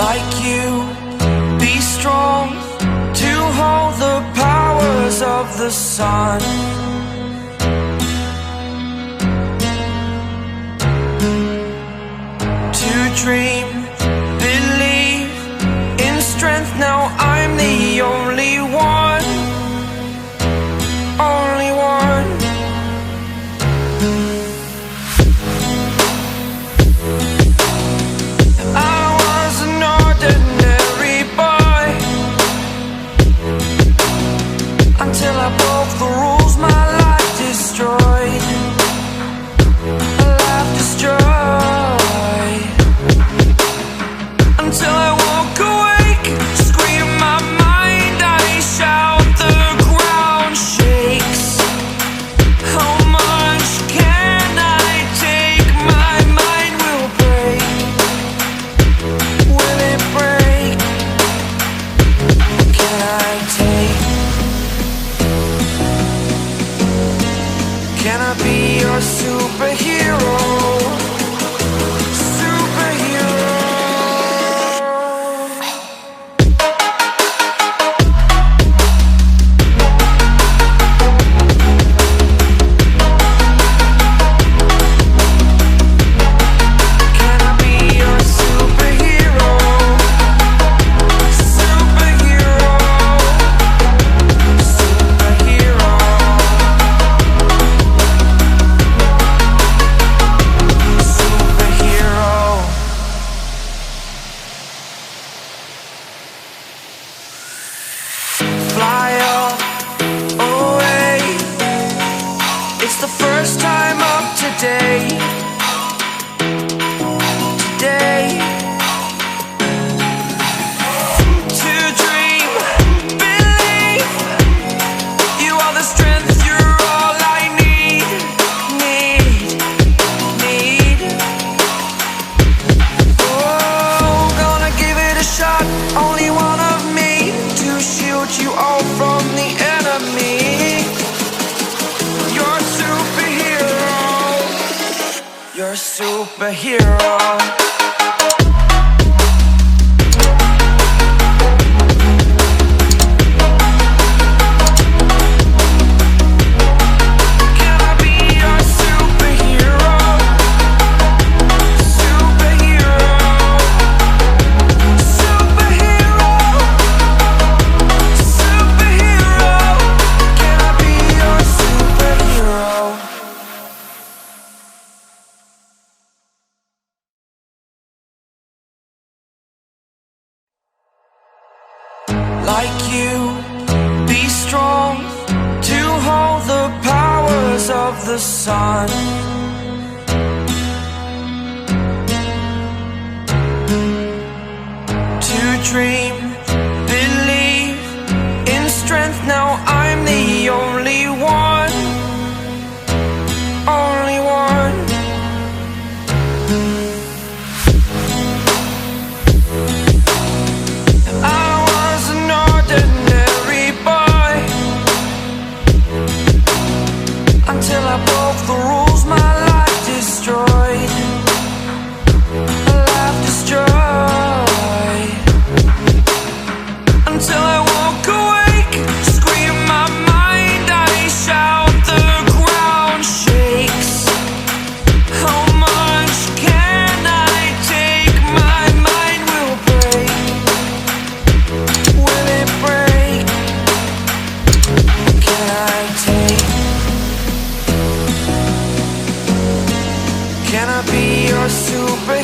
like you, be strong to hold the powers of the sun. To dream, believe in strength. Now I'm the only one, only one. I was an ordinary boy until I broke the rules. My life destroyed, a life destroyed. Until I woke awake, scream my mind, I shout, the ground shakes. How much can I take? My mind will break. Will it break? Can I take? Can I be your superhero? Like you, be strong to hold the powers of the sun. To dream, believe in strength. Now I'm the only one, only one. Until I broke the rules, my life destroyed, a life destroyed. Until I woke awake, scream my mind, I shout, the ground shakes. How much can I take? My mind will break. Will it break? Can I take? Can I be your super?